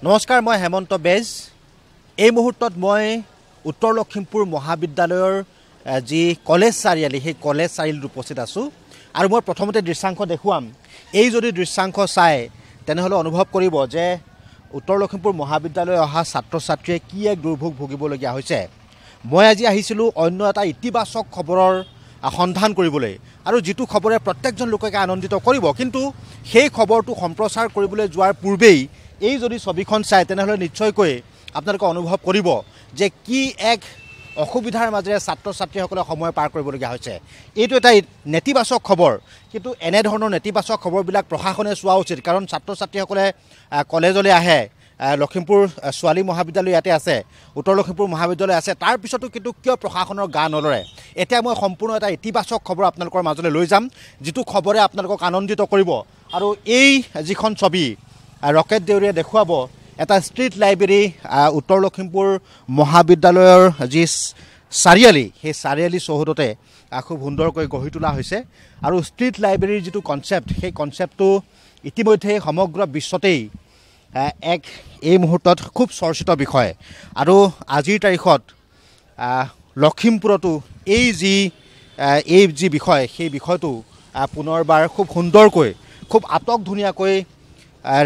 নমস্কাৰ, মই হেমন্ত বেজ। এই মুহূৰ্তত মই উত্তৰ লখিমপুৰ মহাবিদ্যালয়ৰ যি কলেজ চাৰিআলি সেই কলেজ চাৰিআলিত উপস্থিত আছোঁ আৰু মই প্ৰথমতে দৃশ্যাংশ দেখুৱাম। এই যদি দৃশ্যাংশ চাই তেনেহ'লে অনুভৱ কৰিব যে উত্তৰ লখিমপুৰ মহাবিদ্যালয় অহা ছাত্ৰ ছাত্ৰীয়ে কি এক দুৰ্ভোগ ভুগিবলগীয়া হৈছে। মই আজি আহিছিলোঁ অন্য এটা ইতিবাচক খবৰৰ সন্ধান কৰিবলৈ আৰু যিটো খবৰে প্ৰত্যেকজন লোককে আনন্দিত কৰিব, কিন্তু সেই খবৰটো সম্প্ৰচাৰ কৰিবলৈ যোৱাৰ পূৰ্বেই এই যদি ছবিখন চায় তেনেহ'লে নিশ্চয়কৈ আপোনালোকে অনুভৱ কৰিব যে কি এক অসুবিধাৰ মাজেৰে ছাত্ৰ ছাত্ৰীসকলে সময় পাৰ কৰিবলগীয়া হৈছে। এইটো এটা নেতিবাচক খবৰ, কিন্তু এনেধৰণৰ নেতিবাচক খবৰবিলাক প্ৰশাসনে চোৱা উচিত, কাৰণ ছাত্ৰ ছাত্ৰীসকলে কলেজলৈ আহে। লখিমপুৰ ছোৱালী মহাবিদ্যালয় ইয়াতে আছে, উত্তৰ লখিমপুৰ মহাবিদ্যালয় আছে, তাৰপিছতো কিন্তু কিয় প্ৰশাসনৰ গা নলৰে। এতিয়া মই সম্পূৰ্ণ এটা ইতিবাচক খবৰ আপোনালোকৰ মাজলৈ লৈ যাম, যিটো খবৰে আপোনালোকক আনন্দিত কৰিব। আৰু এই যিখন ছবি ৰকেট দেউৰীয়ে দেখুৱাব, এটা ষ্ট্ৰীট লাইব্ৰেৰী উত্তৰ লখিমপুৰ মহাবিদ্যালয়ৰ যি চাৰিআলি, সেই চাৰিআলি চৌহদতে খুব সুন্দৰকৈ গঢ়ি তোলা হৈছে। আৰু ষ্ট্ৰীট লাইব্ৰেৰীৰ যিটো কনচেপ্ট, সেই কনচেপ্টটো ইতিমধ্যে সমগ্ৰ বিশ্বতেই এক এই মুহূৰ্তত খুব চৰ্চিত বিষয়। আৰু আজিৰ তাৰিখত লখিমপুৰতো এই যি বিষয়, সেই বিষয়টো পুনৰবাৰ খুব সুন্দৰকৈ, খুব আটকধুনীয়াকৈ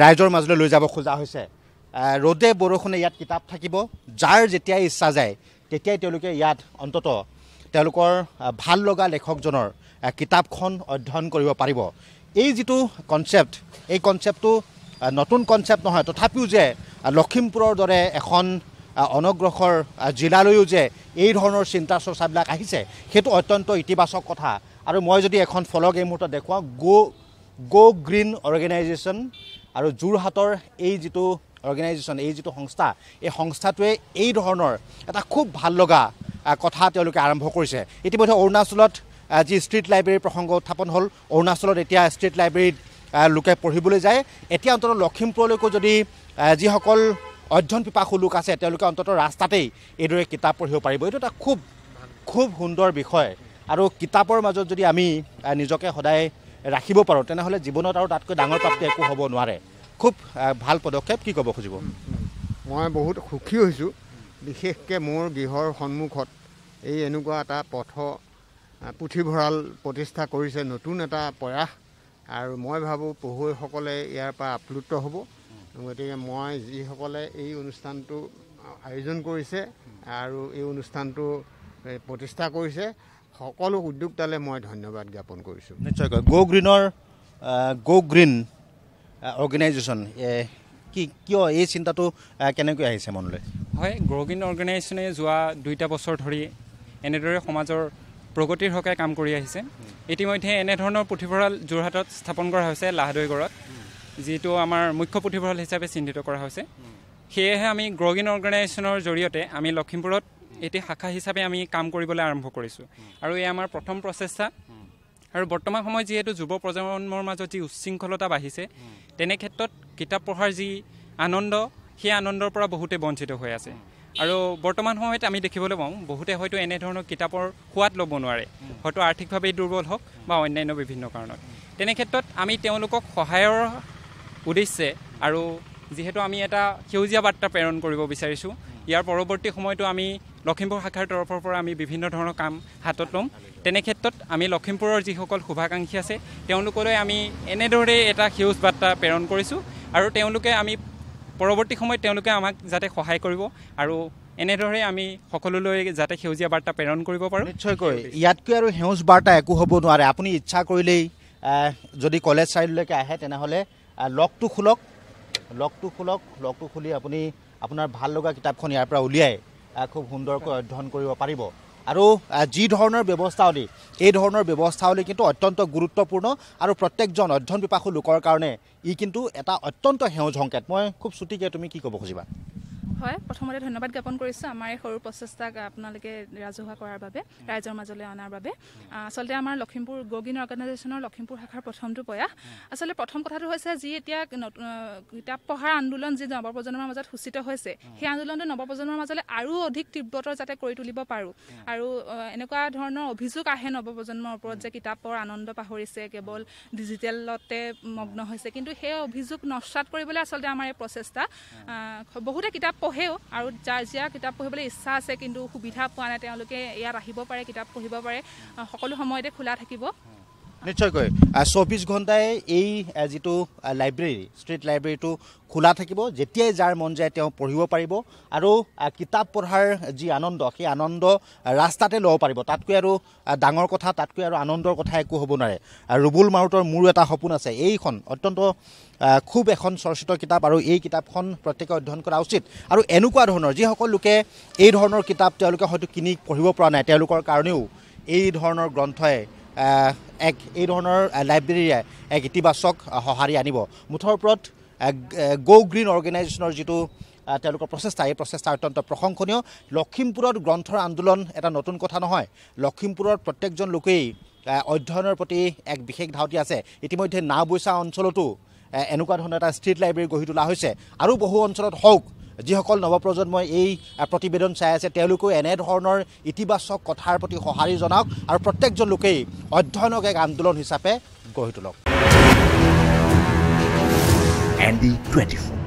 ৰাইজৰ মাজলৈ লৈ যাব খোজা হৈছে। ৰ'দে বৰষুণে ইয়াত কিতাপ থাকিব, যাৰ যেতিয়াই ইচ্ছা যায় তেতিয়াই তেওঁলোকে ইয়াত অন্ততঃ তেওঁলোকৰ ভাল লগা লেখকজনৰ কিতাপখন অধ্যয়ন কৰিব পাৰিব। এই যিটো কনচেপ্ট, এই কনচেপ্টটো নতুন কনচেপ্ট নহয়, তথাপিও যে লখিমপুৰৰ দৰে এখন অনগ্ৰসৰ জিলালৈও যে এই ধৰণৰ চিন্তা চৰ্চাবিলাক আহিছে, সেইটো অত্যন্ত ইতিবাচক কথা। আৰু মই যদি এখন ফলক এই মুহূৰ্তত দেখুৱাওঁ, গো গ্ৰীণ অৰ্গেনাইজেশ্যন, আৰু যোৰহাটৰ এই যিটো অৰ্গেনাইজেশ্যন, এই যিটো সংস্থা, এই সংস্থাটোৱে এই ধৰণৰ এটা খুব ভাল লগা কথা তেওঁলোকে আৰম্ভ কৰিছে। ইতিমধ্যে অৰুণাচলত যি ষ্ট্ৰীট লাইব্ৰেৰীৰ প্ৰসংগ উত্থাপন হ'ল, অৰুণাচলত এতিয়া ষ্ট্ৰীট লাইব্ৰেৰীত লোকে পঢ়িবলৈ যায়। এতিয়া অন্ততঃ লখিমপুৰলৈকো যদি যিসকল অধ্যয়ন পিপাসু লোক আছে তেওঁলোকে অন্ততঃ ৰাস্তাতেই এইদৰে কিতাপ পঢ়িব পাৰিব। এইটো এটা খুব সুন্দৰ বিষয়। আৰু কিতাপৰ মাজত যদি আমি নিজকে সদায় ৰাখিব পাৰোঁ তেনেহ'লে জীৱনত আৰু তাতকৈ ডাঙৰ প্ৰাপ্তি একো হ'ব নোৱাৰে। খুব ভাল পদক্ষেপ। কি ক'ব খুজিব? মই বহুত সুখী হৈছোঁ, বিশেষকৈ মোৰ গৃহৰ সন্মুখত এই এনেকুৱা এটা পুথিভঁৰাল প্ৰতিষ্ঠা কৰিছে, নতুন এটা প্ৰয়াস। আৰু মই ভাবোঁ পঢ়ুৱৈসকলে ইয়াৰ পৰা আপ্লুত হ'ব। গতিকে মই যিসকলে এই অনুষ্ঠানটো আয়োজন কৰিছে আৰু এই অনুষ্ঠানটো প্ৰতিষ্ঠা কৰিছে, সকলো উদ্যোক্তালৈ মই ধন্যবাদ জ্ঞাপন কৰিছোঁ। নিশ্চয়কৈ গো গ্ৰীণ অৰ্গেনাইজেশ্যন কিয় এই চিন্তাটো কেনেকৈ আহিছে মনলৈ? হয়, গো গ্ৰীণ অৰ্গেনাইজেশ্যনে যোৱা 2টা বছৰ ধৰি এনেদৰে সমাজৰ প্ৰগতিৰ হকে কাম কৰি আহিছে। ইতিমধ্যে এনেধৰণৰ পুথিভঁৰাল যোৰহাটত স্থাপন কৰা হৈছে, লাহদৈগড়ত, যিটো আমাৰ মুখ্য পুথিভঁৰাল হিচাপে চিহ্নিত কৰা হৈছে। সেয়েহে আমি গো গ্ৰীণ অৰ্গেনাইজেশ্যনৰ জৰিয়তে আমি লখিমপুৰত এটি শাখা হিচাপে আমি কাম কৰিবলৈ আৰম্ভ কৰিছোঁ। আৰু এই আমাৰ প্ৰথম প্ৰচেষ্টা। আৰু বৰ্তমান সময়ত যিহেতু যুৱ প্ৰজন্মৰ মাজত যি উচ্ছৃংখলতা বাঢ়িছে, তেনে ক্ষেত্ৰত কিতাপ পঢ়াৰ যি আনন্দ, সেই আনন্দৰ পৰা বহুতে বঞ্চিত হৈ আছে। আৰু বৰ্তমান সময়ত আমি দেখিবলৈ পাওঁ বহুতে হয়তো এনেধৰণৰ কিতাপৰ সোৱাদ ল'ব নোৱাৰে, হয়তো আৰ্থিকভাৱে দুৰ্বল হওক বা অন্যান্য বিভিন্ন কাৰণত। তেনে ক্ষেত্ৰত আমি তেওঁলোকক সহায়ৰ উদ্দেশ্যে, আৰু যিহেতু আমি এটা সেউজীয়া বাৰ্তা প্ৰেৰণ কৰিব বিচাৰিছোঁ, ইয়াৰ পৰৱৰ্তী সময়তো আমি লখিমপুৰ শাখাৰ তৰফৰ পৰা আমি বিভিন্ন ধৰণৰ কাম হাতত ল'ম। তেনে ক্ষেত্ৰত আমি লখিমপুৰৰ যিসকল শুভাকাংক্ষী আছে তেওঁলোকলৈ আমি এনেদৰে এটা সেউজ বাৰ্তা প্ৰেৰণ কৰিছোঁ। আৰু পৰৱৰ্তী সময়ত তেওঁলোকে আমাক যাতে সহায় কৰিব, আৰু এনেদৰে আমি সকলোলৈ যাতে সেউজীয়া বাৰ্তা প্ৰেৰণ কৰিব পাৰোঁ। নিশ্চয়কৈ ইয়াতকৈ আৰু সেউজ বাৰ্তা একো হ'ব নোৱাৰে। আপুনি ইচ্ছা কৰিলেই যদি কলেজ চাৰিআলিলৈকে আহে তেনেহ'লে লগটো খুলি আপুনি আপোনাৰ ভাল লগা কিতাপখন ইয়াৰ পৰা উলিয়াই খুব সুন্দৰকৈ অধ্যয়ন কৰিব পাৰিব। আৰু যি ধৰণৰ ব্যৱস্থাৱলী, এই ধৰণৰ ব্যৱস্থাৱলী কিন্তু অত্যন্ত গুৰুত্বপূৰ্ণ, আৰু প্ৰত্যেকজন অধ্যয়ন পিপাসু লোকৰ কাৰণে ই কিন্তু এটা অত্যন্ত সেউজ সংকেত। মই খুব চুটিকৈ, তুমি কি ক'ব খুজিবা? হয়, প্ৰথমতে ধন্যবাদ জ্ঞাপন কৰিছোঁ আমাৰ এই সৰু প্ৰচেষ্টাক আপোনালোকে ৰাজহুৱা কৰাৰ বাবে, ৰাইজৰ মাজলৈ অনাৰ বাবে। আচলতে আমাৰ লখিমপুৰ গগিন অৰ্গেনাইজেশ্যনৰ লখিমপুৰ শাখাৰ প্ৰথমটো প্ৰয়াস। আচলতে প্ৰথম কথাটো হৈছে যি এতিয়া কিতাপ পঢ়াৰ আন্দোলন যি নৱপ্ৰজন্মৰ মাজত সূচিত হৈছে, সেই আন্দোলনটো নৱপ্ৰজন্মৰ মাজলৈ আৰু অধিক তীব্ৰতৰ যাতে কৰি তুলিব পাৰোঁ। আৰু এনেকুৱা ধৰণৰ অভিযোগ আহে নৱপ্ৰজন্মৰ ওপৰত যে কিতাপৰ আনন্দ পাহৰিছে, কেৱল ডিজিটেলতে মগ্ন হৈছে, কিন্তু সেই অভিযোগ নস্যাৎ কৰিবলৈ আচলতে আমাৰ এই প্ৰচেষ্টা। বহুতে কিতাপ পঢ়েও, আৰু যাৰ কিতাপ পঢ়িবলৈ ইচ্ছা আছে কিন্তু সুবিধা পোৱা নাই, তেওঁলোকে ইয়াত আহিব পাৰে, কিতাপ পঢ়িব পাৰে, সকলো সময়তে খোলা থাকিব। নিশ্চয়কৈ 24 ঘণ্টাই এই যিটো লাইব্ৰেৰী, ষ্ট্ৰীট লাইব্ৰেৰীটো খোলা থাকিব। যেতিয়াই যাৰ মন যায় তেওঁ পঢ়িব পাৰিব, আৰু কিতাপ পঢ়াৰ যি আনন্দ, সেই আনন্দ ৰাস্তাতে ল'ব পাৰিব। তাতকৈ আৰু ডাঙৰ কথা, তাতকৈ আৰু আনন্দৰ কথা একো হ'ব নোৱাৰে। ৰুবুল মাৰুতৰ মোৰো এটা সপোন আছে, এইখন অত্যন্ত খুব এখন চৰ্চিত কিতাপ, আৰু এই কিতাপখন প্ৰত্যেকে অধ্যয়ন কৰা উচিত। আৰু এনেকুৱা ধৰণৰ যিসকল লোকে এই ধৰণৰ কিতাপ তেওঁলোকে হয়তো কিনি পঢ়িব পৰা নাই, তেওঁলোকৰ কাৰণেও এই ধৰণৰ গ্ৰন্থই এই ধৰণৰ লাইব্ৰেৰীয়ে এক ইতিবাচক সঁহাৰি আনিব। মুঠৰ ওপৰত গো গ্ৰীণ অৰ্গেনাইজেশ্যনৰ যিটো তেওঁলোকৰ প্ৰচেষ্টা, এই প্ৰচেষ্টা অত্যন্ত প্ৰশংসনীয়। লখিমপুৰত গ্ৰন্থৰ আন্দোলন এটা নতুন কথা নহয়। লখিমপুৰত প্ৰত্যেকজন লোকেই অধ্যয়নৰ প্ৰতি এক বিশেষ ধাউতি আছে। ইতিমধ্যে নাওবৈচা অঞ্চলতো এনেকুৱা ধৰণৰ এটা ষ্ট্ৰীট লাইব্ৰেৰী গঢ়ি তোলা হৈছে, আৰু বহু অঞ্চলত হওক। যিসকল নৱপ্ৰজন্মই এই প্ৰতিবেদন চাই আছে তেওঁলোকেও এনেধৰণৰ ইতিবাচক কথাৰ প্ৰতি সঁহাৰি জনাওক, আৰু প্ৰত্যেকজন লোকেই অধ্যয়নক এক আন্দোলন হিচাপে গঢ়ি তোলক। ND24